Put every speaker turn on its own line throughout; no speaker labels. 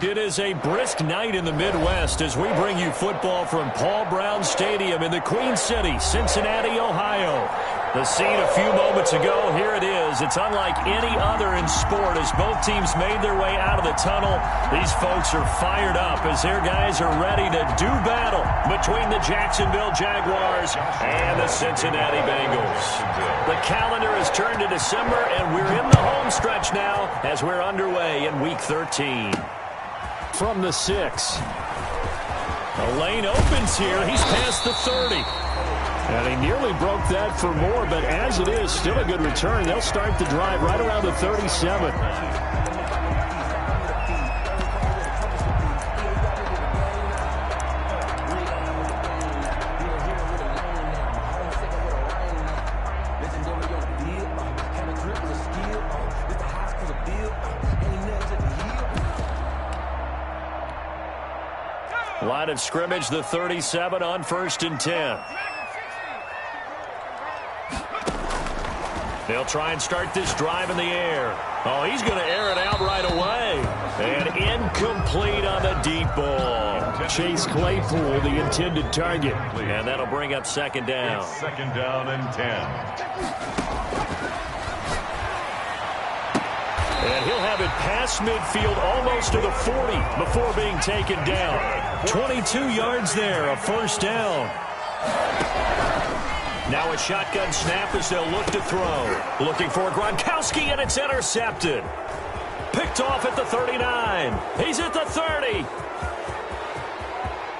It is a brisk night in the Midwest as we bring you football from Paul Brown Stadium in the Queen City, Cincinnati, Ohio. The scene a few moments ago, here it is. It's unlike any other in sport as both teams made their way out of the tunnel. These folks are fired up as their guys are ready to do battle between the Jacksonville Jaguars and the Cincinnati Bengals. The calendar has turned to December, and we're in the home stretch now as we're underway in Week 13. From the 6. The lane opens here. He's past the 30. And he nearly broke that for more, but as it is, still a good return. They'll start the drive right around the 37. Line of scrimmage, the 37 on 1st and 10. They'll try and start this drive in the air. Oh, he's going to air it out right away. And incomplete on the deep ball. Chase Claypool, the intended target. And that'll bring up 2nd down.
It's 2nd down and 10.
And he'll have it past midfield almost to the 40 before being taken down. 22 yards there, a 1st down. Now a shotgun snap as they'll look to throw. Looking for Gronkowski, and it's intercepted. Picked off at the 39. He's at the 30.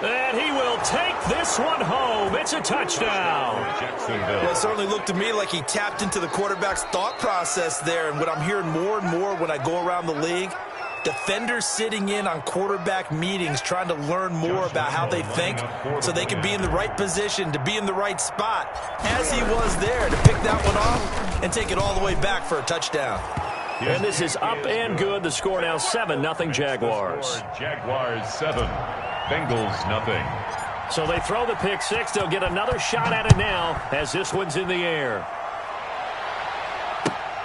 And he will take this one home. It's a touchdown.
Well, it certainly looked to me like he tapped into the quarterback's thought process there. And what I'm hearing more and more when I go around the league, defenders sitting in on quarterback meetings trying to learn more about how they think so they can be in the right position to be in the right spot, as he was there to pick that one off and take it all the way back for a touchdown.
And this is up and good. The score now 7-0 Jaguars.
Jaguars 7, Bengals 0.
So they throw the pick 6. They'll get another shot at it now as this one's in the air.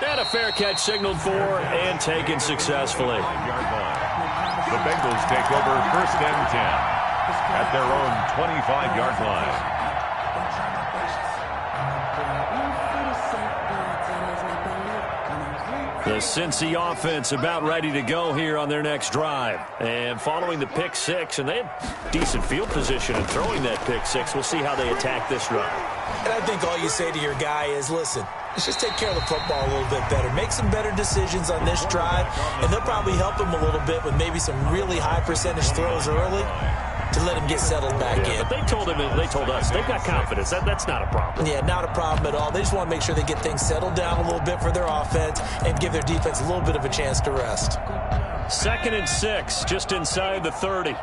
And a fair catch signaled for and taken successfully.
The Bengals take over 1st and 10 at their own 25-yard line.
The Cincy offense about ready to go here on their next drive. And following the pick 6, and they had decent field position in throwing that pick 6. We'll see how they attack this drive.
And I think all you say to your guy is, listen, let's just take care of the football a little bit better. Make some better decisions on this drive, and they'll probably help him a little bit with maybe some really high percentage throws early to let him get settled back in.
But they told us they've got confidence. That's not a problem.
Yeah, not a problem at all. They just want to make sure they get things settled down a little bit for their offense and give their defense a little bit of a chance to rest.
2nd and 6, just inside the 30.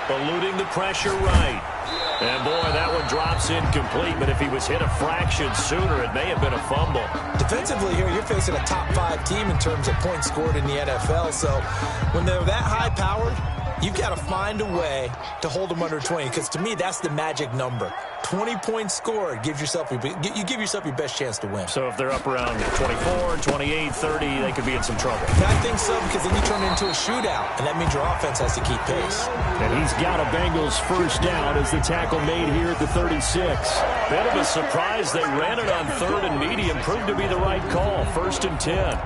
Eluding the pressure right. And, boy, that one drops incomplete. But if he was hit a fraction sooner, it may have been a fumble.
Defensively here, you're facing a top-5 team in terms of points scored in the NFL. So when they're that high-powered, you've got to find a way to hold them under 20. Because to me, that's the magic number. 20 points scored gives yourself your best chance to win.
So if they're up around 24, 28, 30, they could be in some trouble.
I think so, because then you turn it into a shootout, and that means your offense has to keep pace.
And he's got a Bengals 1st down as the tackle made here at the 36. Bit of a surprise. They ran it on 3rd and medium. Proved to be the right call. 1st and 10.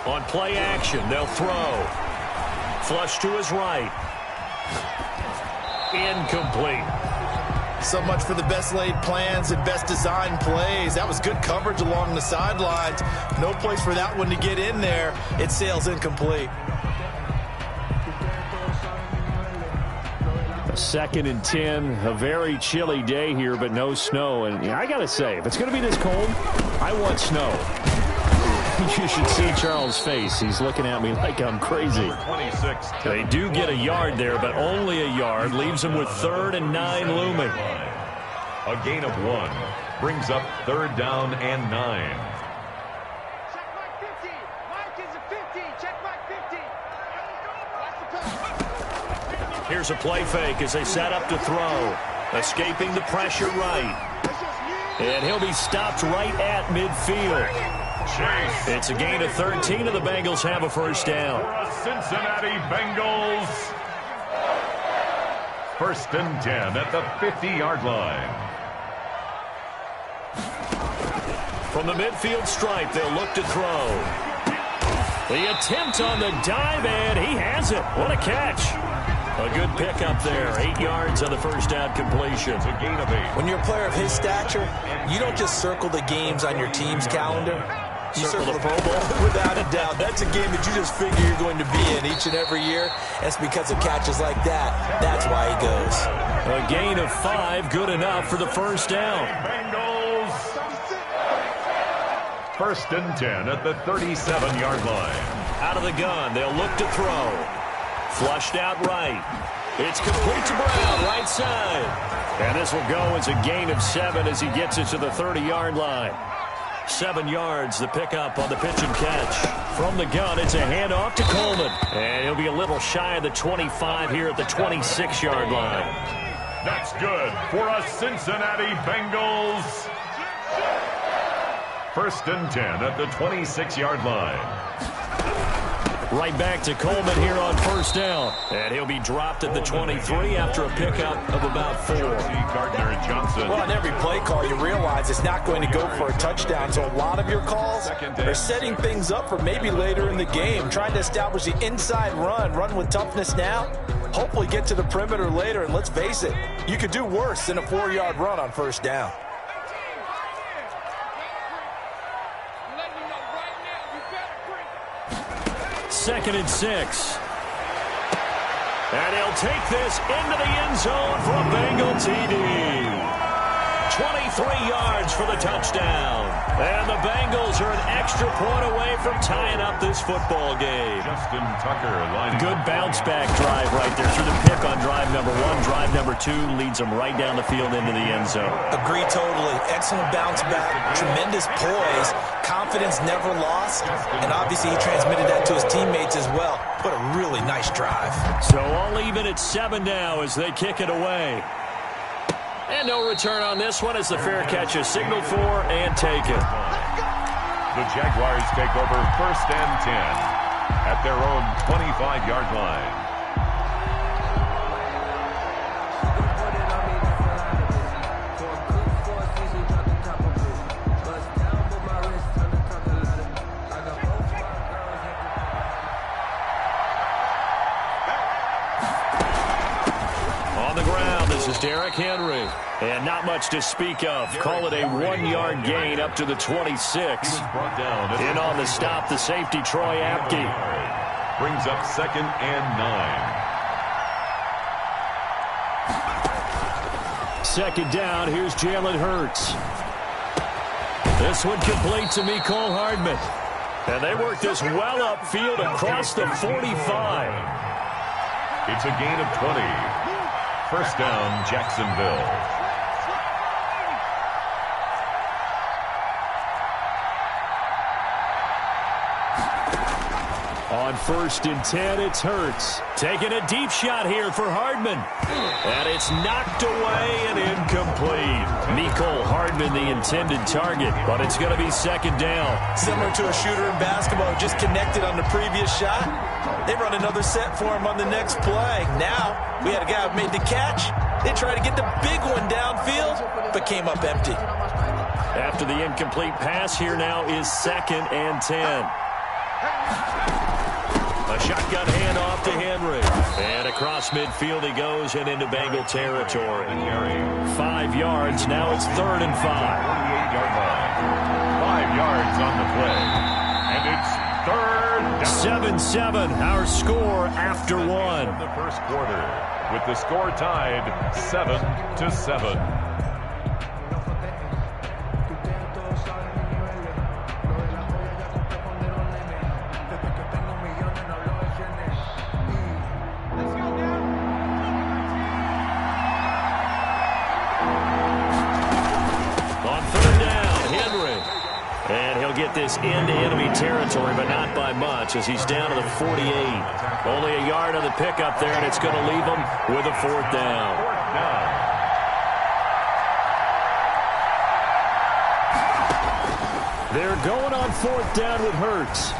On play action, they'll throw. Flush to his right. Incomplete.
So much for the best laid plans and best designed plays. That was good coverage along the sidelines. No place for that one to get in there. It sails incomplete.
2nd and 10. A very chilly day here, but no snow. And I got to say, if it's going to be this cold, I want snow. You should see Charles' face. He's looking at me like I'm crazy. They do get a yard there, but only a yard. Leaves them with 3rd and 9 looming.
A gain of 1 brings up 3rd down and 9.
Here's a play fake as they set up to throw. Escaping the pressure right. And he'll be stopped right at midfield.
Chase.
It's a gain of 13, and the Bengals have a first down.
For a Cincinnati Bengals. 1st and 10 at the 50-yard line.
From the midfield stripe, they'll look to throw. The attempt on the dive, and he has it. What a catch. A good pickup there. 8 yards on the first down completion.
It's a gain of 8.
When you're a player of his stature, you don't just circle the games on your team's calendar. You circle the Pro Bowl. Without a doubt. That's a game that you just figure you're going to be in each and every year. That's because of catches like that. That's why he goes.
A gain of 5, good enough for the first down.
Bengals. 1st and 10 at the 37-yard line.
Out of the gun, they'll look to throw. Flushed out right. It's complete to Brown, right side. And this will go as a gain of 7 as he gets it to the 30-yard line. 7 yards, the pickup on the pitch and catch. From the gun, it's a handoff to Coleman. And he'll be a little shy of the 25 here at the 26-yard line.
That's good for a Cincinnati Bengals. 1st and 10 at the 26-yard line.
Right back to Coleman here on first down. And he'll be dropped at the 23 after a pickup of about 4.
Gardner-Johnson.
Well, on every play call, you realize it's not going to go for a touchdown. So a lot of your calls are setting things up for maybe later in the game, trying to establish the inside run with toughness now. Hopefully get to the perimeter later. And let's face it, you could do worse than a 4-yard run on first down.
Second and 6. And he'll take this into the end zone for a Bengal TD. 23 yards for the touchdown. And the Bengals are an extra point away from tying up this football game.
Justin Tucker lining
Good bounce back drive right there through the pick on drive number 1. Drive number 2 leads them right down the field into the end zone.
Agree totally. Excellent bounce back. Tremendous poise. Confidence never lost. And obviously he transmitted that to his teammates as well. What a really nice drive.
So all even at 7 now as they kick it away. And no return on this one as the fair catch is signaled for and taken.
The Jaguars take over 1st and 10 at their own 25-yard line.
Derrick Henry. And not much to speak of. Call it a 1-yard gain up to the 26. In on the stop, the safety, Troy Apke.
Brings up 2nd and 9.
Second down, here's Jalen Hurts. This one complete to Mecole Hardman. And they work this well upfield across the 45.
It's a gain of 20. First down, Jacksonville.
On 1st and 10, it's Hurts. Taking a deep shot here for Hardman. And it's knocked away and incomplete. Mecole Hardman, the intended target, but it's going to be 2nd down.
Similar to a shooter in basketball who just connected on the previous shot. They run another set for him on the next play. Now, we had a guy who made the catch. They tried to get the big one downfield, but came up empty.
After the incomplete pass, here now is 2nd and 10. A shotgun handoff to Henry. And across midfield he goes and into Bengal territory. 5 yards, now it's 3rd and 5.
48-yard line. 5 yards on the play. And it's 3rd down.
7-7, our score after 1.
The first quarter, with the score tied 7-7.
this into enemy territory, but not by much as he's down to the 48. Only a yard on the pickup there, and it's going to leave him with a 4th down. They're going on 4th down with Hurts.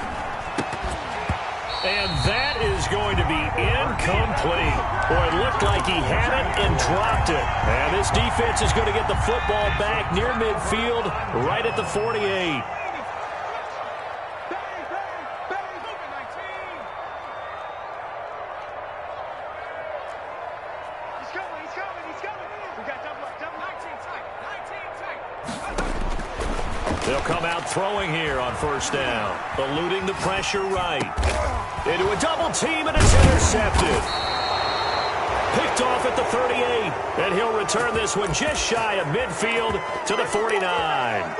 And that is going to be incomplete. Boy, it looked like he had it and dropped it. And this defense is going to get the football back near midfield, right at the 48. They'll come out throwing here on 1st down, eluding the pressure right. Into a double team, and it's intercepted. Picked off at the 38, and he'll return this one just shy of midfield to the 49.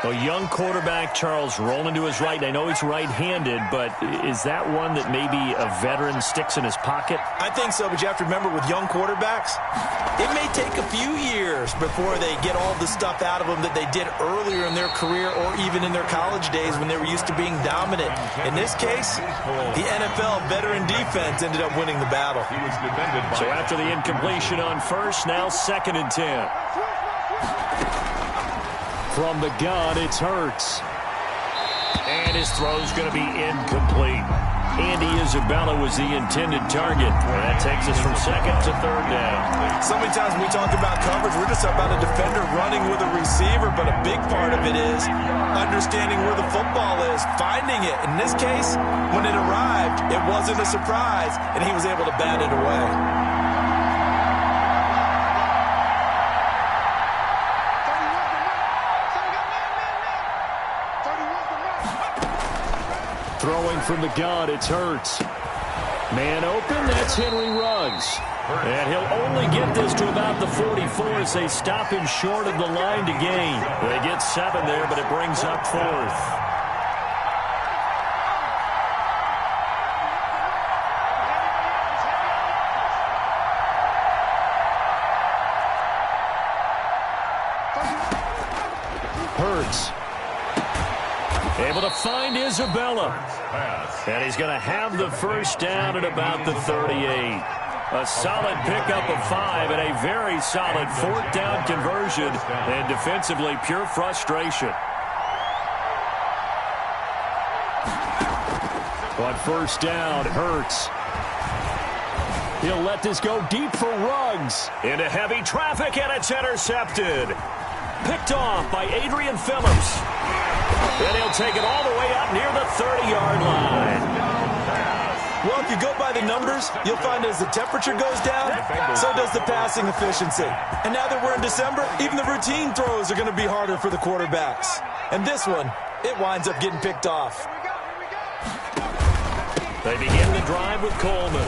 A young quarterback, Charles, rolling to his right. I know he's right-handed, but is that one that maybe a veteran sticks in his pocket?
I think so, but you have to remember with young quarterbacks, it may take a few years before they get all the stuff out of them that they did earlier in their career or even in their college days when they were used to being dominant. In this case, the NFL veteran defense ended up winning the battle.
So after the incompletion on 1st, now 2nd and 10. From the gun, it's Hurts. And his throw's going to be incomplete. Andy Isabella was the intended target. And that takes us from 2nd to 3rd down.
So many times when we talk about coverage, we're just about a defender running with a receiver, but a big part of it is understanding where the football is, finding it. In this case, when it arrived, it wasn't a surprise, and he was able to bat it away.
Throwing from the gun, it's Hurts. Man open, that's Henry Ruggs. And he'll only get this to about the 44 as they stop him short of the line to gain. They get 7 there, but it brings up 4th. Hurts. Able to find Isabella. And he's going to have the 1st down at about the 38. A solid pickup of 5 and a very solid 4th down conversion. And defensively, pure frustration. On 1st down, Hurts. He'll let this go deep for Ruggs. Into heavy traffic, and it's intercepted. Picked off by Adrian Phillips. And he'll take it all the way up near the 30-yard line.
Well, if you go by the numbers, you'll find as the temperature goes down, so does the passing efficiency. And now that we're in December, even the routine throws are going to be harder for the quarterbacks. And this one, it winds up getting picked off.
They begin the drive with Coleman.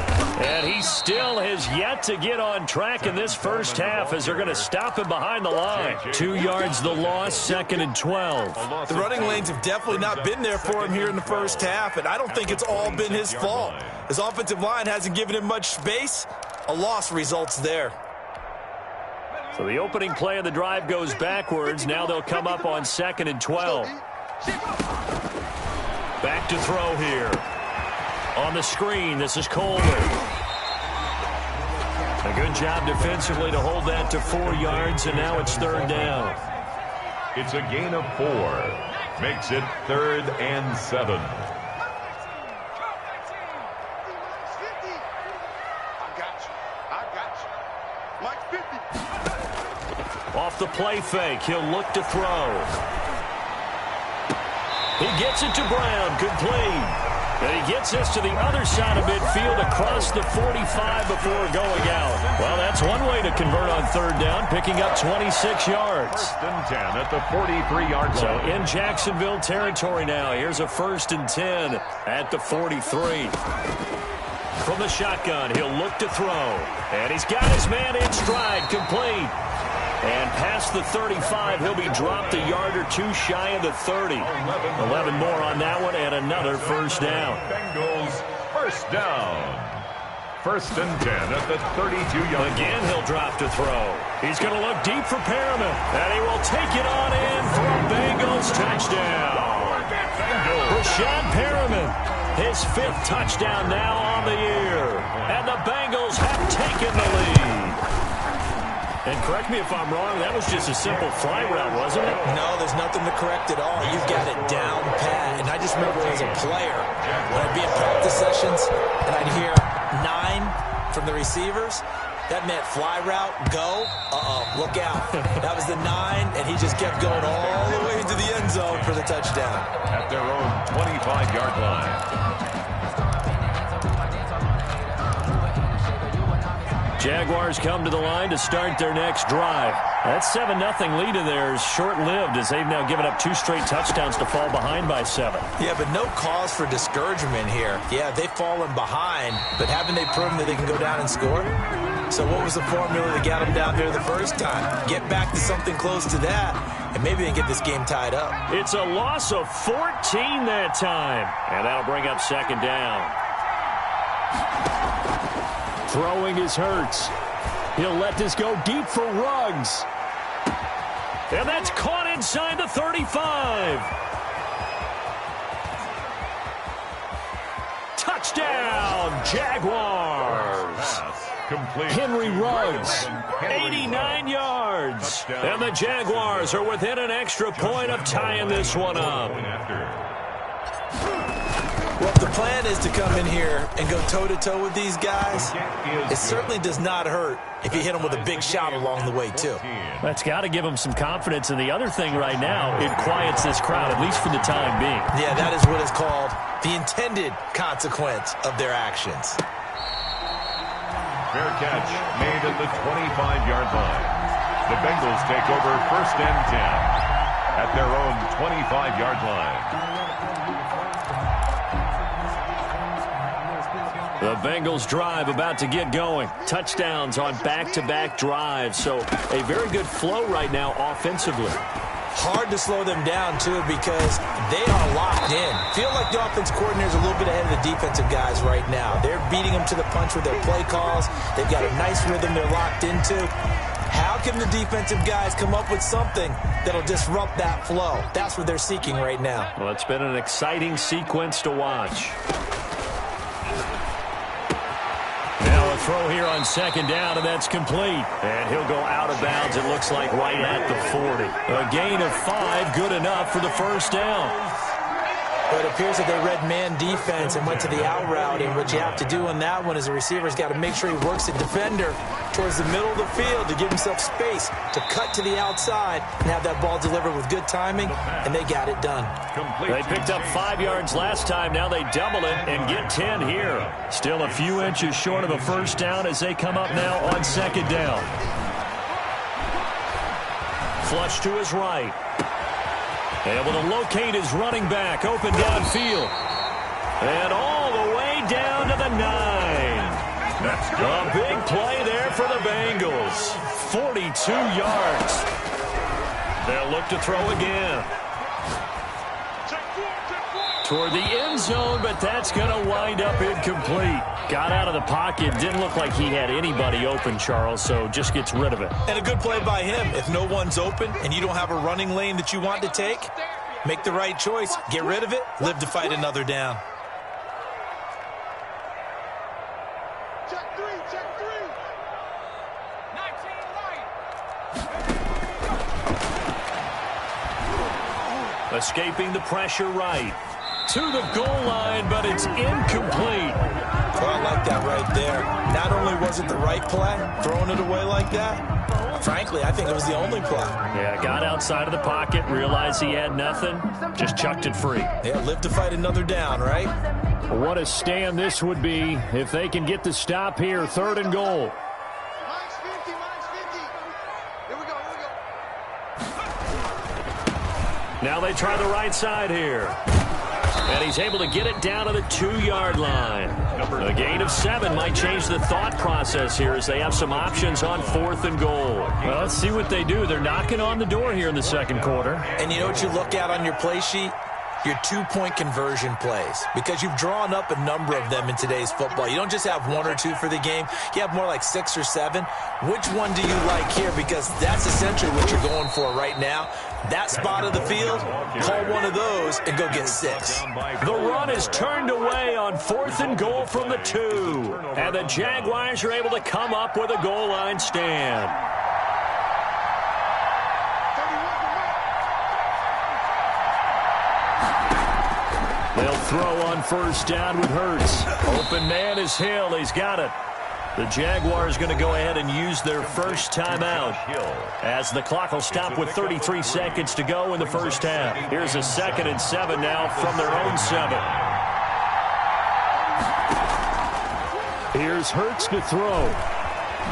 And he still has yet to get on track in this first half as they're going to stop him behind the line. 2 yards the loss, 2nd and 12.
The running lanes have definitely not been there for him here in the first half, and I don't think it's all been his fault. His offensive line hasn't given him much space. A loss results there.
So the opening play of the drive goes backwards. Now they'll come up on 2nd and 12. Back to throw here. On the screen, this is Coleman. A good job defensively to hold that to 4 yards, and now it's 3rd down.
It's a gain of 4. Makes it 3rd and 7.
Off the play fake, he'll look to throw. He gets it to Brown, complete. And he gets this to the other side of midfield across the 45 before going out. Well, that's one way to convert on 3rd down, picking up 26 yards.
1st and 10 at the 43-yard line.
So in Jacksonville territory now. Here's a 1st and 10 at the 43. From the shotgun, he'll look to throw. And he's got his man in stride, complete. And past the 35, he'll be dropped a yard or 2 shy of the 30. 11 more on that one, and another 1st down.
Bengals 1st down. 1st and 10 at the 32-yard line.
Again, he'll drop to throw. He's going to look deep for Perriman. And he will take it on in for a Bengals touchdown. Breshad Perriman, his 5th touchdown now on the year. And the Bengals have taken the lead. And correct me if I'm wrong, that was just a simple fly route, wasn't it?
No, there's nothing to correct at all. You've got it down pat. And I just remember as a player, when I'd be at practice sessions and I'd hear 9 from the receivers, that meant fly route, go, look out. That was the 9, and he just kept going all the way into the end zone for the touchdown.
At their own 25-yard line.
Jaguars come to the line to start their next drive. That 7-0 lead of theirs short-lived as they've now given up 2 straight touchdowns to fall behind by 7.
Yeah, but no cause for discouragement here. Yeah, they've fallen behind, but haven't they proven that they can go down and score? So what was the formula that got them down there the first time? Get back to something close to that, and maybe they can get this game tied up.
It's a loss of 14 that time, and that'll bring up 2nd down. Throwing is Hurts. He'll let this go deep for Ruggs. And that's caught inside the 35. Touchdown, Jaguars. Henry Ruggs, 89 yards. And the Jaguars are within an extra point of tying this one up.
Well, if the plan is to come in here and go toe-to-toe with these guys, it certainly does not hurt if you hit them with a big shot along the way, too.
That's got to give them some confidence. And the other thing right now, it quiets this crowd, at least for the time being.
Yeah, that is what is called the intended consequence of their actions.
Fair catch made at the 25-yard line. The Bengals take over 1st and 10 at their own 25-yard line.
The Bengals drive about to get going. Touchdowns on back-to-back drives. So a very good flow right now offensively.
Hard to slow them down, too, because they are locked in. Feel like the offense coordinator is a little bit ahead of the defensive guys right now. They're beating them to the punch with their play calls. They've got a nice rhythm they're locked into. How can the defensive guys come up with something that'll disrupt that flow? That's what they're seeking right now.
Well, it's been an exciting sequence to watch. Now a throw here on 2nd down, and that's complete. And he'll go out of bounds, it looks like, right at the 40. A gain of 5, good enough for the 1st down.
But it appears that they read man defense and went to the out route, and what you have to do on that one is the receiver's got to make sure he works the defender towards the middle of the field to give himself space to cut to the outside and have that ball delivered with good timing, and they got it done.
They picked up 5 yards last time. Now they double it and get 10 here. Still a few inches short of a 1st down as they come up now on 2nd down. Flush to his right. Able to locate his running back, open downfield. And all the way down to the 9. A big play there for the Bengals. 42 yards. They'll look to throw again. Toward the end zone, but that's going to wind up incomplete. Got out of the pocket. Didn't look like he had anybody open, Charles, so just gets rid of it.
And a good play by him. If no one's open and you don't have a running lane that you want to take, make the right choice. Get rid of it. Live to fight another down.
Check three. 19 right.
Escaping the pressure right. To the goal line, but it's incomplete.
Well, I like that right there. Not only was it the right play, throwing it away like that, frankly, I think it was the only play.
Yeah, got outside of the pocket, realized he had nothing, just chucked it free.
Yeah, live to fight another down, right?
What a stand this would be if they can get the stop here, 3rd and goal.
Minus 50. Here we go.
Now they try the right side here. And he's able to get it down to the 2-yard line. A gain of 7 might change the thought process here as they have some options on 4th and goal. Well, let's see what they do. They're knocking on the door here in the 2nd quarter.
And you know what you look at on your play sheet? your two-point conversion plays, because you've drawn up a number of them in today's football. You don't just have one or two for the game. You have more like 6 or 7. Which one do you like here? Because that's essentially what you're going for right now. That spot of the field, call one of those and go get 6.
The run is turned away on 4th and goal from the 2. And the Jaguars are able to come up with a goal line stand. They'll throw on 1st down with Hurts. Open man is Hill. He's got it. The Jaguars going to go ahead and use their first timeout as the clock will stop with 33 seconds to go in the first half. Here's a 2nd and 7 now from their own 7. Here's Hurts to throw.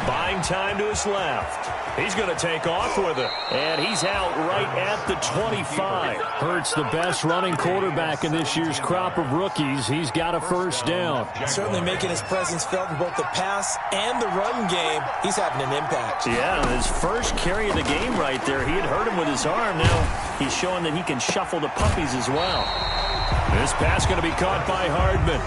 Buying time to his left. He's going to take off with it. And he's out right at the 25. Hurts the best running quarterback in this year's crop of rookies. He's got a first down.
Certainly making his presence felt in both the pass and the run game. He's having an impact.
Yeah, his first carry of the game right there. He had hurt him with his arm. Now he's showing that he can shuffle the puppies as well. This pass going to be caught by Hardman.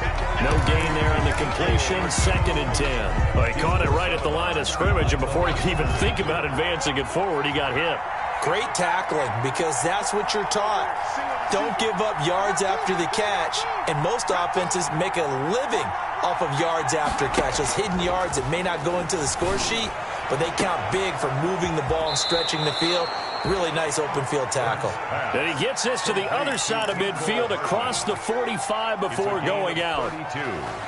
No gain there on the completion. 2nd and 10. Well, he caught it right at the line of scrimmage, and before he could even think about advancing it forward, he got hit.
Great tackling, because that's what you're taught. Don't give up yards after the catch, and most offenses make a living off of yards after catch. Those hidden yards that may not go into the score sheet, but they count big for moving the ball and stretching the field. Really nice open field tackle.
And he gets this to the other side of midfield across the 45 before going out.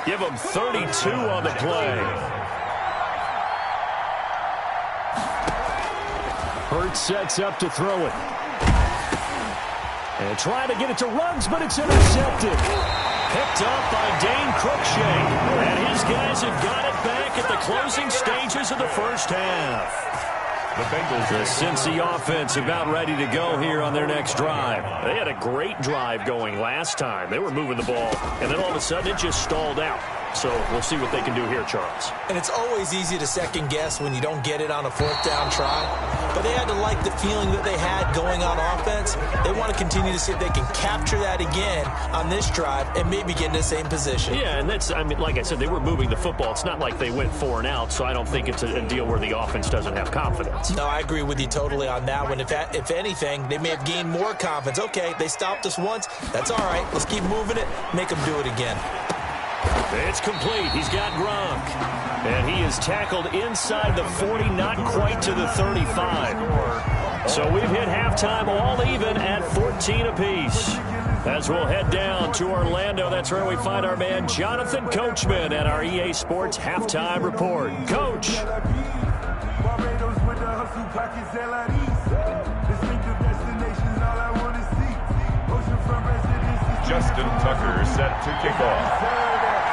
Give him 32 on the play. Hurts sets up to throw it. And trying to get it to Ruggs, but it's intercepted. Picked up by Dane Cruikshank. And his guys have got it back at the closing stages of the first half. The Bengals, the Cincy offense about ready to go here on their next drive. They had a great drive going last time. They were moving the ball, and then all of a sudden it just stalled out. So we'll see what they can do here, Charles.
And it's always easy to second guess when you don't get it on a 4th down try. But they had to like the feeling that they had going on offense. They want to continue to see if they can capture that again on this drive and maybe get in the same position.
Yeah, and that's, I mean, like I said, they were moving the football. It's not like they went 4 and out, so I don't think it's a deal where the offense doesn't have confidence.
No, I agree with you totally on that one. If anything, they may have gained more confidence. Okay, they stopped us once. That's all right. Let's keep moving it. Make them do it again.
It's complete. He's got Gronk. And he is tackled inside the 40, not quite to the 35. So we've hit halftime all even at 14 apiece. As we'll head down to Orlando, that's where we find our man Jonathan Coachman at our EA Sports Halftime Report. Coach.
Justin Tucker set to kick off.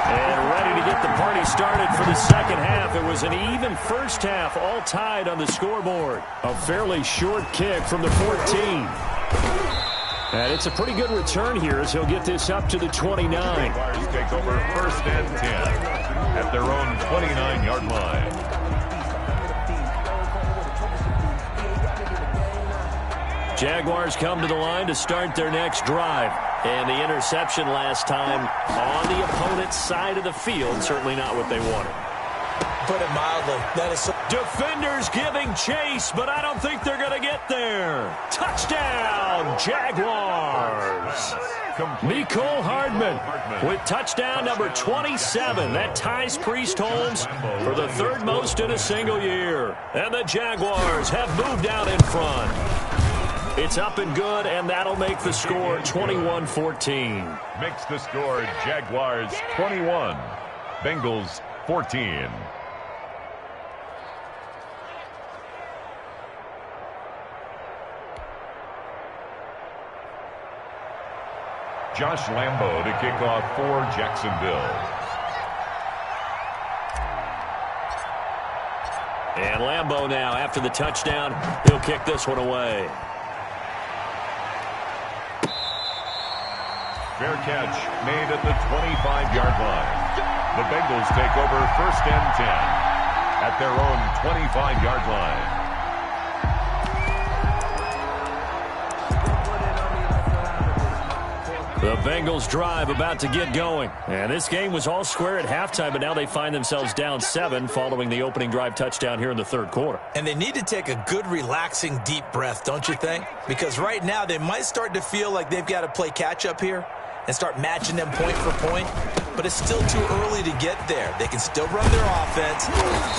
And ready to get the party started for the second half. It was an even first half, all tied on the scoreboard. A fairly short kick from the 14. And it's a pretty good return here as he'll get this up to the 29.
Jaguars take over 1st and 10 at their own 29-yard line.
Jaguars come to the line to start their next drive. And the interception last time on the opponent's side of the field, certainly not what they wanted.
Put it mildly. That is so.
Defenders giving chase, but I don't think they're going to get there. Touchdown, Jaguars. Mecole Hardman with touchdown number 27. That ties Priest Holmes for the 3rd most in a single year. And the Jaguars have moved out in front. It's up and good, and that'll make the score 21-14.
Makes the score Jaguars 21, Bengals 14. Josh Lambo to kick off for Jacksonville.
And Lambo now, after the touchdown, he'll kick this one away.
Fair catch made at the 25-yard line. The Bengals take over 1st and 10 at their own 25-yard line.
The Bengals drive about to get going. And this game was all square at halftime, but now they find themselves down 7 following the opening drive touchdown here in the third quarter.
And they need to take a good, relaxing, deep breath, don't you think? Because right now they might start to feel like they've got to play catch-up here and start matching them point for point. But it's still too early to get there. They can still run their offense.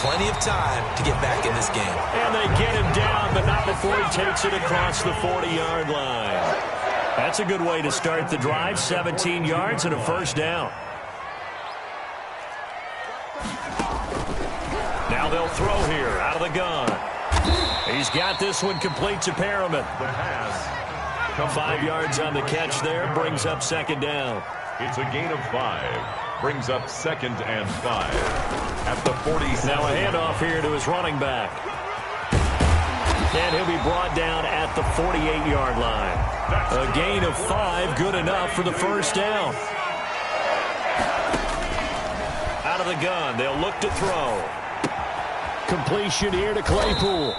Plenty of time to get back in this game.
And they get him down, but not before he takes it across the 40-yard line. That's a good way to start the drive. 17 yards and a first down. Now they'll throw here out of the gun. He's got this one complete to Perriman. 5 yards on the catch there. Brings up second down.
It's a gain of 5. Brings up 2nd and 5. At the 47.
Now a handoff here to his running back. And he'll be brought down at the 48-yard line. A gain of 5, good enough for the first down. Out of the gun, they'll look to throw. Completion here to Claypool.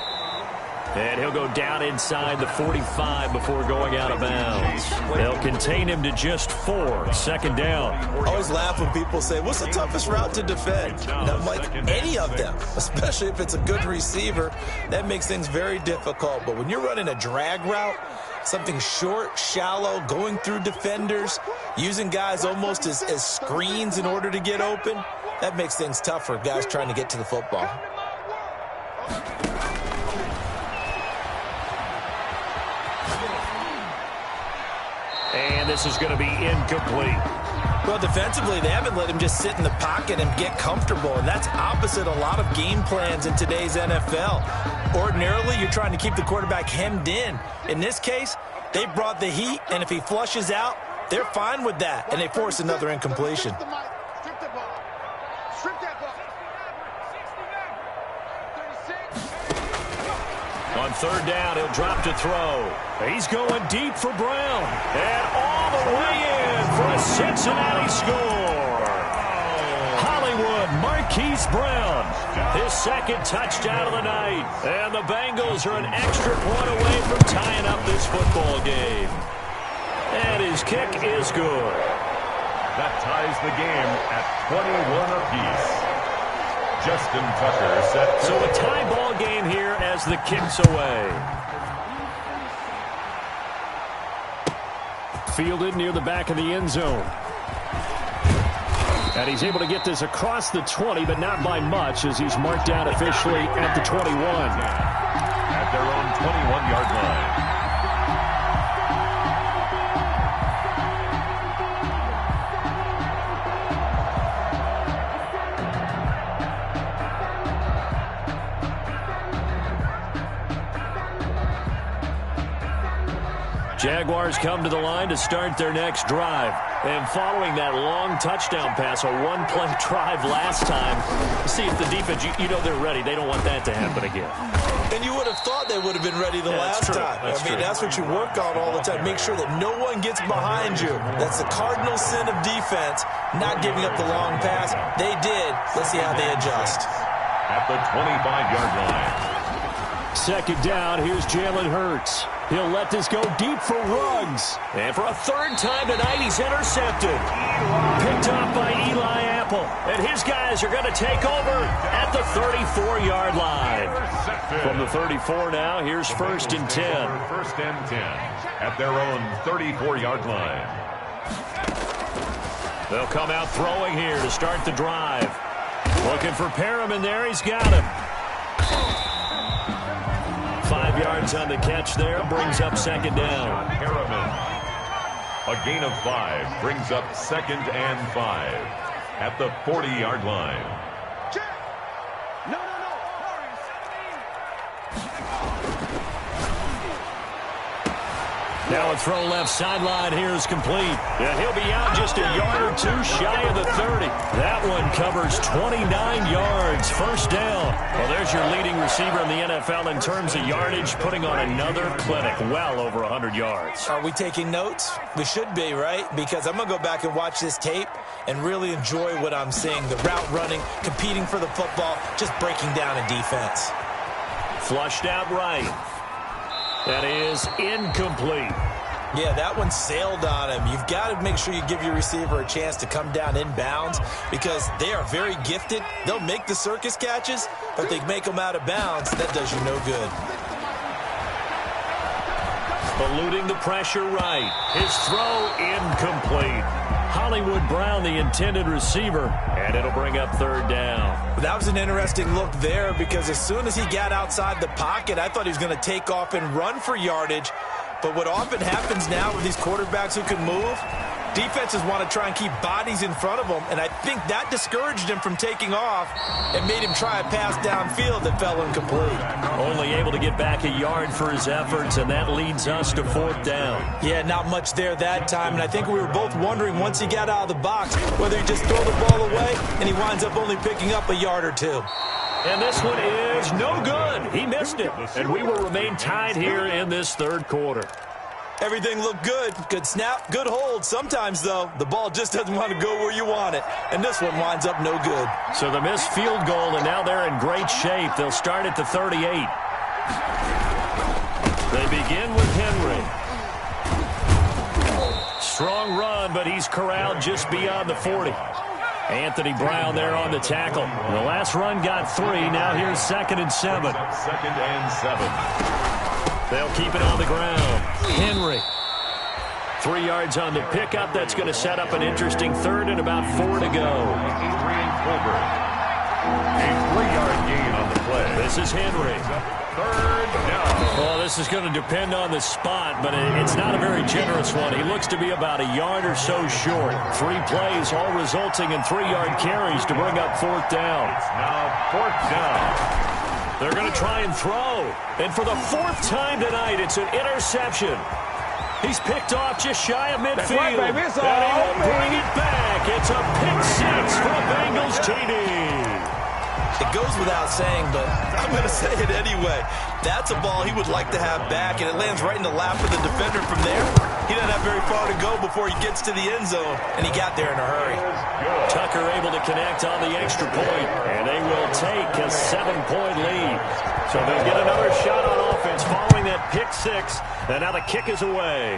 And he'll go down inside the 45 before going out of bounds. They'll contain him to just 4. Second down.
I always laugh when people say, what's the toughest route to defend? And I'm like, any of them, especially if it's a good receiver. That makes things very difficult. But when you're running a drag route, something short, shallow, going through defenders, using guys almost as screens in order to get open, that makes things tough for guys trying to get to the football.
And this is going to be incomplete.
Well, defensively, they haven't let him just sit in the pocket and get comfortable, and that's opposite a lot of game plans in today's NFL. Ordinarily, you're trying to keep the quarterback hemmed in. In this case, they brought the heat, and if he flushes out, they're fine with that, and they force another incompletion.
Strip the ball. Strip that ball.
On third down, he'll drop to throw. He's going deep for Brown. And all the way in for a Cincinnati score. Hollywood Marquise Brown. His second touchdown of the night. And the Bengals are an extra point away from tying up this football game. And his kick is good.
That ties the game at 21 apiece. Justin Tucker set.
So a tie ball game here as the kick's away. Fielded near the back of the end zone. And he's able to get this across the 20, but not by much as he's marked down officially at the 21.
At their own 21-yard line.
Jaguars come to the line to start their next drive. And following that long touchdown pass, a one-play drive last time, see if the defense, you know they're ready. They don't want that to happen again.
And you would have thought they would have been ready the last time. That's what you work on all the time. Make sure that no one gets behind you. That's the cardinal sin of defense, not giving up the long pass. They did. Let's see how they adjust.
At the 25-yard line.
Second down, here's Jalen Hurts. He'll let this go deep for Ruggs. And for a third time tonight, he's intercepted. Picked off by Eli Apple. And his guys are going to take over at the 34-yard line. From the 34 now, here's first and 10.
First and 10 at their own 34-yard line.
They'll come out throwing here to start the drive. Looking for Perriman there. He's got him. 5 yards on the catch there. Brings up second down.
Perriman. A gain of 5 brings up 2nd and 5 at the 40-yard line.
No.
Now a throw left sideline here is complete. And he'll be out just a yard or two shy of the 30. That one covers 29 yards. First down. Well, there's your leading receiver in the NFL in terms of yardage, putting on another clinic, well over 100 yards.
Are we taking notes? We should be, right? Because I'm going to go back and watch this tape and really enjoy what I'm seeing. The route running, competing for the football, just breaking down a defense.
Flushed out right. That is incomplete.
Yeah, that one sailed on him. You've got to make sure you give your receiver a chance to come down inbounds because they are very gifted. They'll make the circus catches, but if they make them out of bounds, that does you no good.
Eluding the pressure right. His throw incomplete. Hollywood Brown, the intended receiver, and it'll bring up third down.
That was an interesting look there because as soon as he got outside the pocket, I thought he was going to take off and run for yardage. But what often happens now with these quarterbacks who can move, defenses want to try and keep bodies in front of them, and I think that discouraged him from taking off and made him try a pass downfield that fell incomplete.
Only able to get back a yard for his efforts, and that leads us to fourth down.
Yeah, not much there that time, and I think we were both wondering once he got out of the box whether he just throw the ball away, and he winds up only picking up a yard or two.
And this one is no good. He missed it. And we will remain tied here in this third quarter.
Everything looked good. Good snap, good hold. Sometimes, though, the ball just doesn't want to go where you want it. And this one winds up no good.
So the missed field goal, and now they're in great shape. They'll start at the 38. They begin with Henry. Strong run, but he's corralled just beyond the 40. Anthony Brown there on the tackle. The last run got 3. Now here's 2nd and 7.
2nd and 7.
They'll keep it on the ground. Henry. 3 yards on the pickup. That's going to set up an interesting third and about 4 to go.
Adrian Colbert. A 3-yard gain on the play.
This is Henry.
Third down.
Well, this is going to depend on the spot, but it's not a very generous one. He looks to be about a yard or so short. 3 plays, all resulting in 3-yard carries to bring up fourth down.
It's now fourth down.
They're going to try and throw. And for the 4th time tonight, it's an interception. He's picked off just shy of midfield.
Right, baby.
And he will bring it back. It's a pick 6 for Bengals TD.
It goes without saying, but I'm going to say it anyway. That's a ball he would like to have back, and it lands right in the lap of the defender from there. He doesn't have very far to go before he gets to the end zone, and he got there in a hurry.
Tucker able to connect on the extra point, and they will take a 7-point lead. So they'll get another shot on offense following that pick 6, and now the kick is away.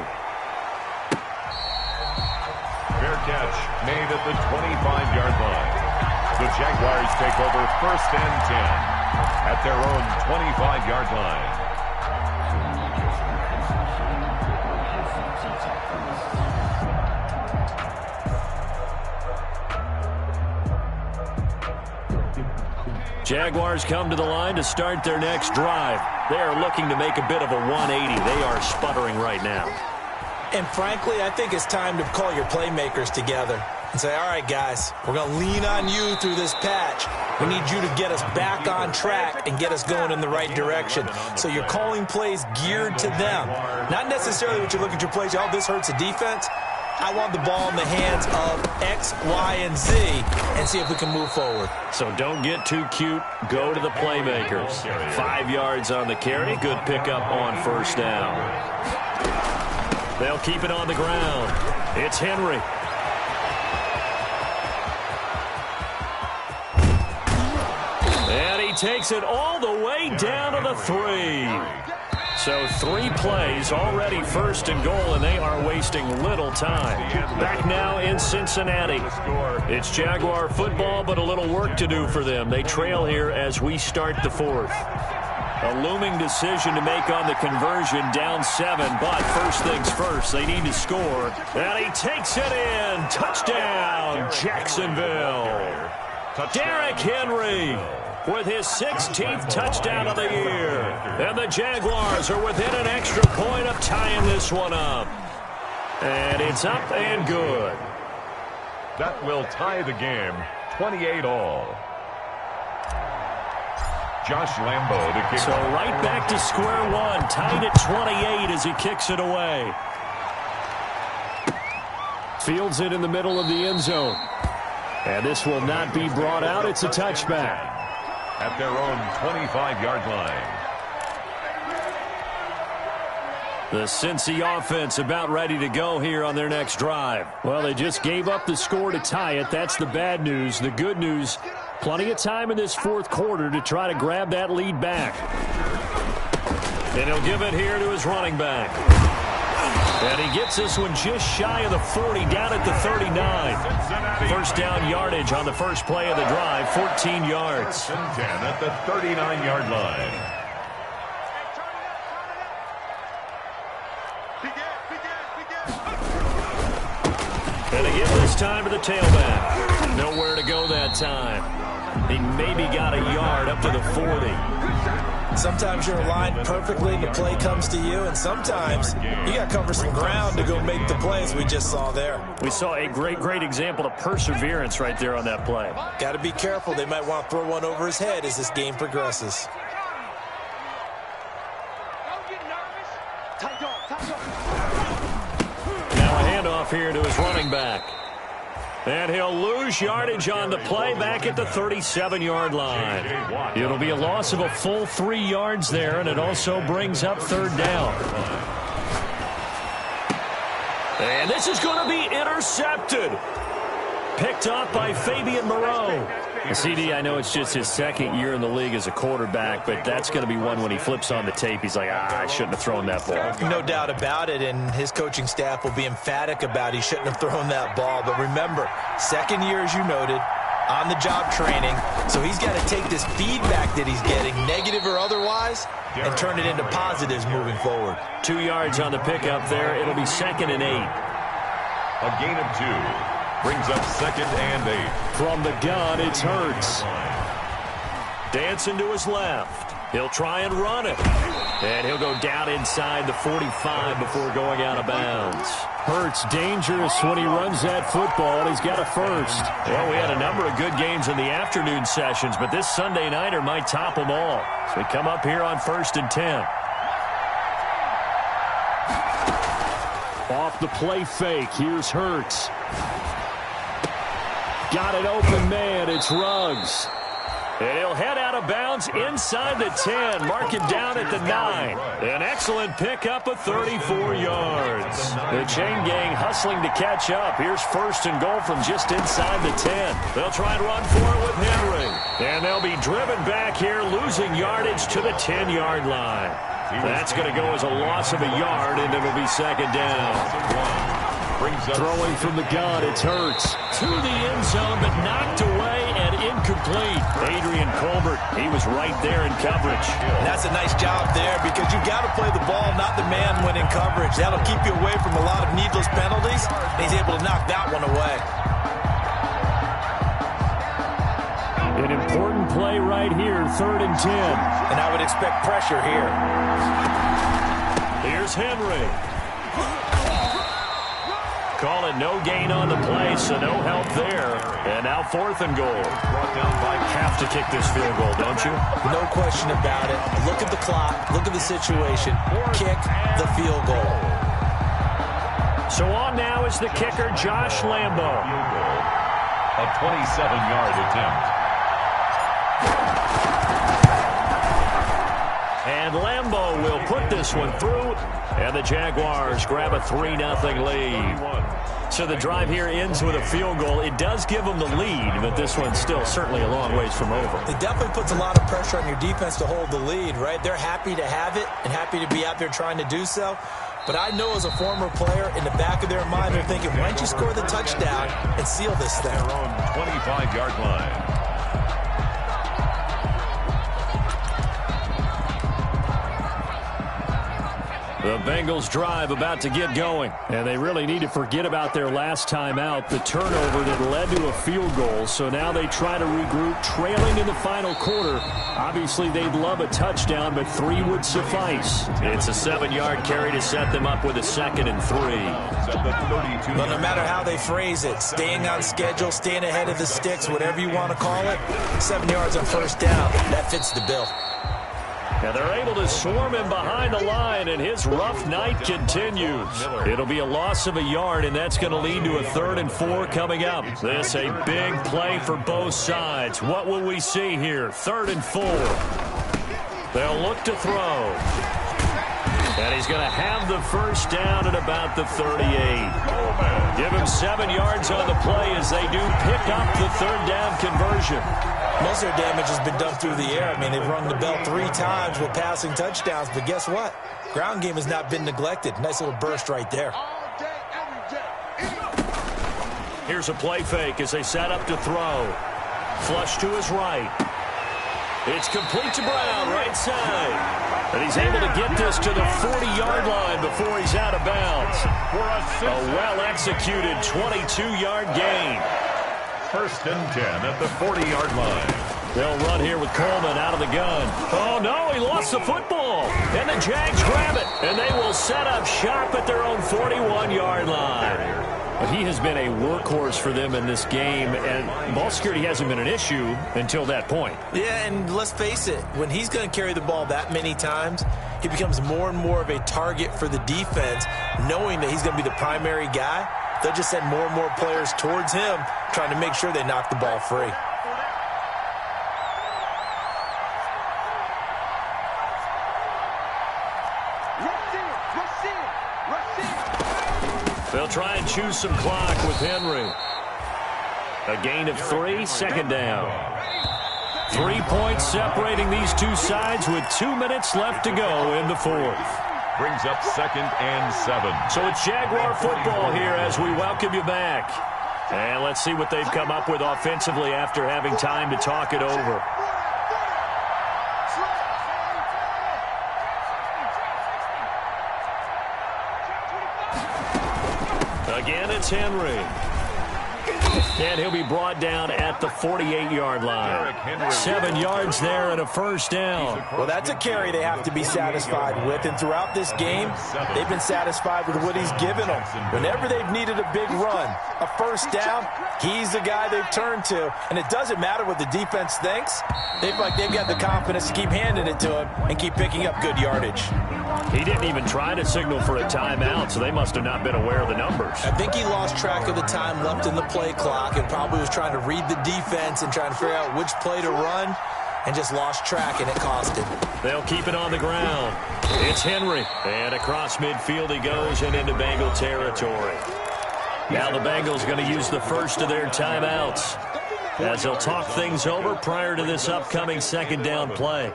Fair catch made at the 25-yard line. The Jaguars take over 1st and 10 at their own 25-yard line.
Jaguars come to the line to start their next drive. They are looking to make a bit of a 180. They are sputtering right now.
And frankly, I think it's time to call your playmakers together and say, all right, guys, we're going to lean on you through this patch. We need you to get us back on track and get us going in the right direction. So you're calling plays geared to them. Not necessarily what you look at your plays, oh, this hurts the defense. I want the ball in the hands of X, Y, and Z and see if we can move forward.
So don't get too cute. Go to the playmakers. 5 yards on the carry. Good pickup on 1st down. They'll keep it on the ground. It's Henry. And he takes it all the way down to the 3. So 3 plays, already 1st and goal, and they are wasting little time. Back now in Cincinnati. It's Jaguar football, but a little work to do for them. They trail here as we start the 4th. A looming decision to make on the conversion, down 7, but first things first, they need to score. And he takes it in. Touchdown, Jacksonville. Derrick Henry with his 16th touchdown of the year. And the Jaguars are within an extra point of tying this one up. And it's up and good.
That will tie the game, 28-all. Josh Lambo to kick.
So right back to square one, tied at 28 as he kicks it away. Fields it in the middle of the end zone. And this will not be brought out. It's a touchback.
At their own 25-yard line.
The Cincy offense about ready to go here on their next drive. Well, they just gave up the score to tie it. That's the bad news. The good news, plenty of time in this 4th quarter to try to grab that lead back. And he'll give it here to his running back. And he gets this one just shy of the 40, down at the 39. First down yardage on the first play of the drive, 14 yards.
10 at the 39-yard line.
And they give this time to the tailback. Nowhere to go that time. He maybe got a yard up to the 40.
Sometimes you're aligned perfectly and the play comes to you, and sometimes you got to cover some ground to go make the plays we just saw there.
We saw a great example of perseverance right there on that play.
Got to be careful. They might want to throw one over his head as this game progresses.
Now a handoff here to his running back. And he'll lose yardage on the play back at the 37-yard line. It'll be a loss of a full 3 yards there, and it also brings up third down. And this is going to be intercepted. Picked off by Fabian Moreau. CD, I know it's just his second year in the league as a quarterback, but that's going to be one when he flips on the tape. He's like, I shouldn't have thrown that ball.
No doubt about it, and his coaching staff will be emphatic about he shouldn't have thrown that ball. But remember, second year, as you noted, on-the-job training, so he's got to take this feedback that he's getting, negative or otherwise, and turn it into positives moving forward.
2 yards on the pickup there. It'll be 2nd and 8.
A gain of 2. Brings up 2nd and 8.
From the gun, it's Hurts. Dancing to his left. He'll try and run it. And he'll go down inside the 45 before going out of bounds. Hurts dangerous when he runs that football. He's got a first. Well, we had a number of good games in the afternoon sessions, but this Sunday nighter might top them all. So we come up here on 1st and 10. Off the play fake. Here's Hurts. Got it open, man. It's Ruggs. And he'll head out of bounds inside the 10. Mark him down at the 9. An excellent pickup of 34 yards. The chain gang hustling to catch up. Here's 1st and goal from just inside the 10. They'll try and run for it with Henry. And they'll be driven back here, losing yardage to the 10-yard line. That's going to go as a loss of a yard, and it'll be 2nd down. Throwing from the gun, it's Hurts. To the end zone, but knocked away and incomplete. Adrian Colbert, he was right there in coverage.
And that's a nice job there because you got to play the ball, not the man when in coverage. That'll keep you away from a lot of needless penalties. He's able to knock that one away.
An important play right here, 3rd and 10.
And I would expect pressure here.
Here's Henry. Call it no gain on the play, so no help there. And now 4th and goal.
Brought down by
have to kick this field goal, don't you?
No question about it. Look at the clock. Look at the situation. Kick the field goal.
So on now is the kicker, Josh Lambo.
A 27-yard attempt.
And Lambo will put this one through, and the Jaguars grab a 3-0 lead. So the drive here ends with a field goal. It does give them the lead, but this one's still certainly a long ways from over.
It definitely puts a lot of pressure on your defense to hold the lead, right? They're happy to have it and happy to be out there trying to do so. But I know as a former player, in the back of their mind, they're thinking, why don't you score the touchdown and seal this thing?
Their own 25-yard line.
The Bengals drive about to get going, and they really need to forget about their last time out, the turnover that led to a field goal. So now they try to regroup, trailing in the final quarter. Obviously, they'd love a touchdown, but 3 would suffice. It's a 7-yard carry to set them up with a 2nd and 3.
But no matter how they phrase it, staying on schedule, staying ahead of the sticks, whatever you want to call it, 7 yards on 1st down, that fits the bill.
And they're able to swarm him behind the line, and his rough night continues. It'll be a loss of a yard, and that's going to lead to a 3rd and 4 coming up. This a big play for both sides. What will we see here? 3rd and 4. They'll look to throw. And he's going to have the first down at about the 38. Give him 7 yards on the play as they do pick up the 3rd down conversion.
Most of their damage has been done through the air. I mean, they've rung the bell 3 times with passing touchdowns, but guess what? Ground game has not been neglected. Nice little burst right there.
Here's a play fake as they set up to throw. Flush to his right. It's complete to Brown, right side. And he's able to get this to the 40-yard line before he's out of bounds. A well-executed 22-yard gain.
First and 10 at the 40-yard line.
They'll run here with Coleman out of the gun. Oh, no, he lost the football. And the Jags grab it. And they will set up shop at their own 41-yard line. But he has been a workhorse for them in this game, and ball security hasn't been an issue until that point.
Yeah, and let's face it, when he's going to carry the ball that many times, he becomes more and more of a target for the defense, knowing that he's going to be the primary guy. They'll just send more and more players towards him, trying to make sure they knock the ball free.
They'll try and choose some clock with Henry. A gain of 3, second down. 3 points separating these two sides with 2 minutes left to go in the fourth.
Brings up 2nd and 7.
So it's Jaguar football here as we welcome you back. And let's see what they've come up with offensively after having time to talk it over. Again, it's Henry. And he'll be brought down at the 48-yard line. 7 yards there and a first down.
Well, that's a carry they have to be satisfied with. And throughout this game, they've been satisfied with what he's given them. Whenever they've needed a big run, a first down, he's the guy they've turned to. And it doesn't matter what the defense thinks. They feel like they've got the confidence to keep handing it to him and keep picking up good yardage.
He didn't even try to signal for a timeout, so they must have not been aware of the numbers.
I think he lost track of the time left in the play clock and probably was trying to read the defense and trying to figure out which play to run and just lost track, and it cost him.
They'll keep it on the ground. It's Henry. And across midfield he goes and into Bengal territory. Now the Bengals going to use the first of their timeouts as they'll talk things over prior to this upcoming second down play.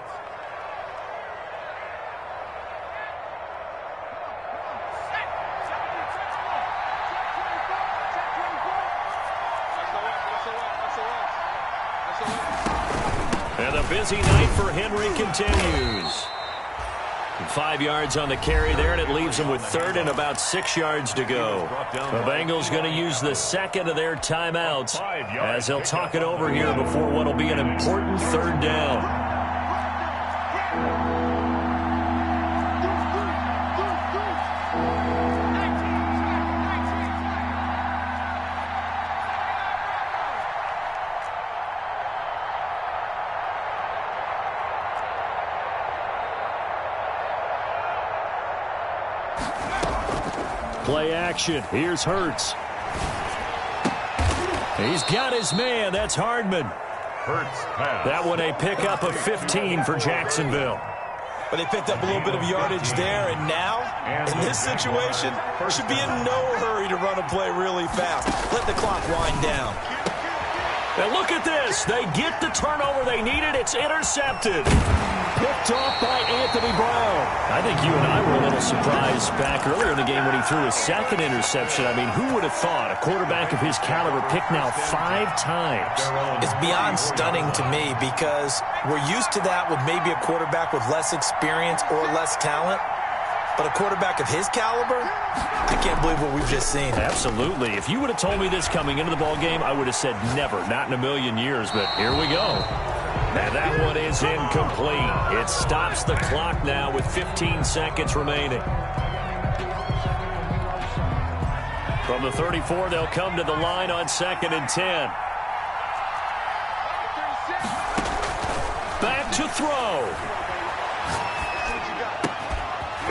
And the busy night for Henry continues. 5 yards on the carry there, and it leaves them with 3rd and about 6 yards to go. The Bengals going to use the second of their timeouts as they'll talk it over here before what will be an important 3rd down. Play action. Here's Hurts. He's got his man. That's Hardman.
Hurts pass.
That one a pickup of 15 for Jacksonville.
But they picked up a little bit of yardage there, and now, in this situation, should be in no hurry to run a play really fast. Let the clock wind down.
And look at this. They get the turnover they needed. It's intercepted. Picked off by Anthony Brown. I think you and I were a little surprised back earlier in the game when he threw his second interception. I mean, who would have thought a quarterback of his caliber picked now 5 times?
It's beyond stunning to me because we're used to that with maybe a quarterback with less experience or less talent. But a quarterback of his caliber, I can't believe what we've just seen.
Absolutely. If you would have told me this coming into the ball game, I would have said never, not in a million years. But here we go. And that one is incomplete. It stops the clock now with 15 seconds remaining. From the 34, they'll come to the line on 2nd and 10. Back to throw.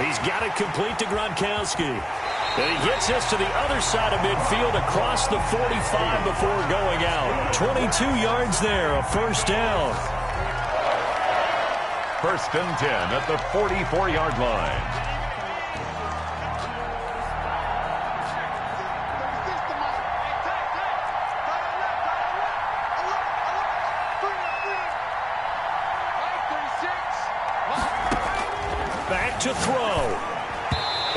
He's got it complete to Gronkowski. And he gets this to the other side of midfield across the 45 before going out. 22 yards there, a first down.
First and 10 at the 44-yard line.
back to throw.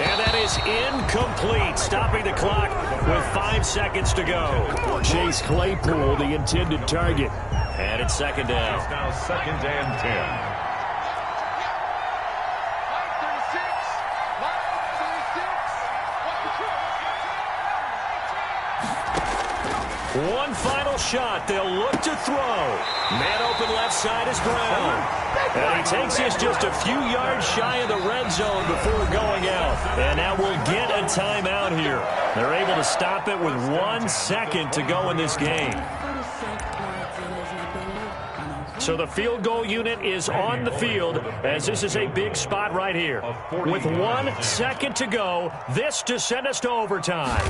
And that is incomplete, stopping the clock with 5 seconds to go.
Chase Claypool, the intended target.
And it's second down.
It's now second and 10.
One final shot. They'll look to throw. Man open left side is Brown. And he takes this just a few yards shy of the red zone before going out. And now we'll get a timeout here. They're able to stop it with 1 second to go in this game. So the field goal unit is on the field as this is a big spot right here. With 1 second to go, this to send us to overtime.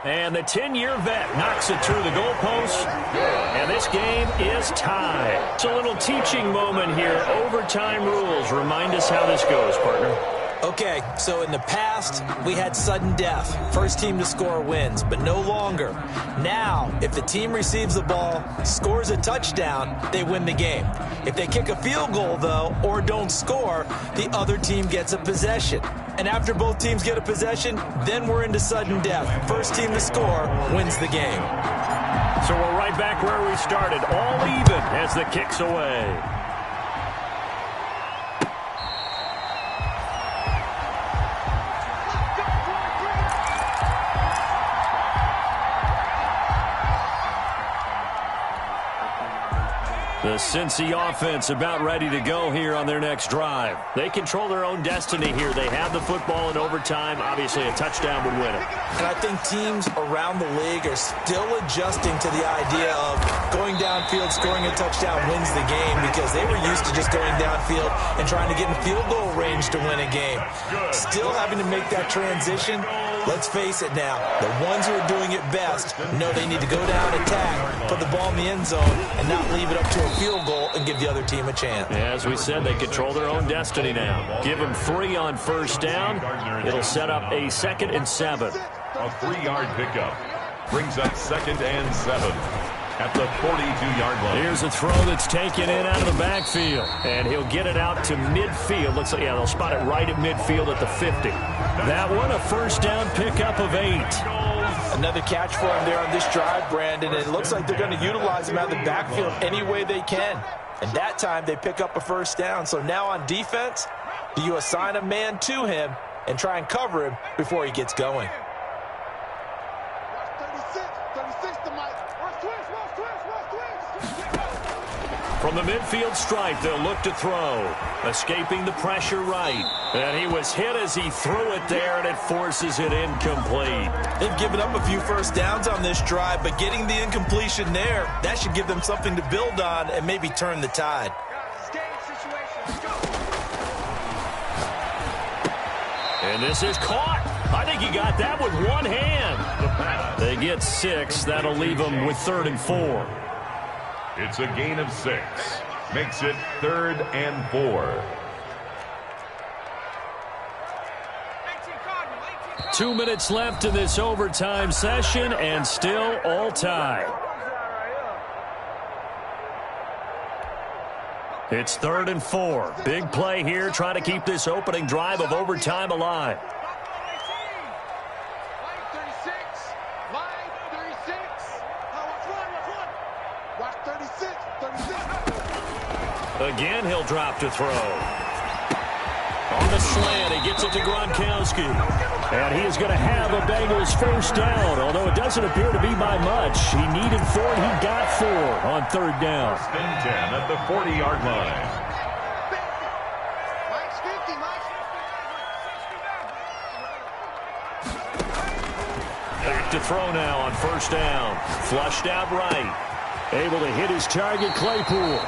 And the 10-year vet knocks it through the goalpost. And this game is tied. It's a little teaching moment here. Overtime rules. Remind us how this goes, partner.
Okay, so in the past, we had sudden death. First team to score wins, but no longer. Now, if the team receives the ball, scores a touchdown, they win the game. If they kick a field goal, though, or don't score, the other team gets a possession. And after both teams get a possession, then we're into sudden death. First team to score wins the game.
So we're right back where we started, all even as the kick's away. The Cincy offense about ready to go here on their next drive. They control their own destiny here. They have the football in overtime. Obviously, a touchdown would win it.
And I think teams around the league are still adjusting to the idea of going downfield, scoring a touchdown wins the game because they were used to just going downfield and trying to get in field goal range to win a game. Still having to make that transition. Let's face it now, the ones who are doing it best know they need to go down, attack, put the ball in the end zone, and not leave it up to a field goal and give the other team a chance.
As we said, they control their own destiny now. Give them 3 on first down. It'll set up a 2nd and 7.
A 3-yard pickup brings up 2nd and 7 at the 42-yard line.
Here's a throw that's taken in out of the backfield. And he'll get it out to midfield. Looks like, yeah, they'll spot it right at midfield at the 50. That one, a first down pickup of 8.
Another catch for him there on this drive, Brandon. And it looks like they're going to utilize him out of the backfield any way they can. And that time they pick up a first down. So now on defense, do you assign a man to him and try and cover him before he gets going?
From the midfield stripe, they'll look to throw. Escaping the pressure right. And he was hit as he threw it there, and it forces it incomplete.
They've given up a few first downs on this drive, but getting the incompletion there, that should give them something to build on and maybe turn the tide.
And this is caught. I think he got that with one hand. They get 6. That'll leave them with 3rd and 4.
It's a gain of 6. Makes it 3rd and 4.
2 minutes left in this overtime session, and still all tied. It's 3rd and 4. Big play here, trying to keep this opening drive of overtime alive. Again, he'll drop to throw. On the slant, he gets it to Gronkowski. And he is going to have a Bengals first down, although it doesn't appear to be by much. He needed 4, and he got 4 on 3rd down.
10 at the 40-yard line.
Back to throw now on first down. Flushed out right. Able to hit his target, Claypool.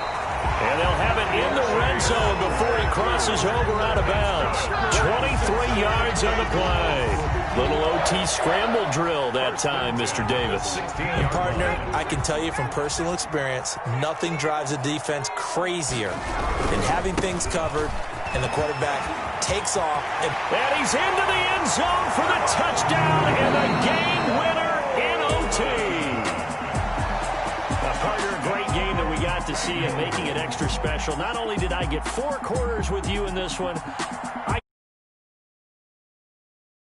And they'll have it in the red zone before he crosses over out of bounds. 23 yards on the play. Little OT scramble drill that time, Mr. Davis.
And partner, I can tell you from personal experience, nothing drives a defense crazier than having things covered and the quarterback takes off.
And he's into the end zone for the touchdown and a game winner in OT. Partner, a great game that we got to see and making it extra special. Not only did I get 4 quarters with you in this one,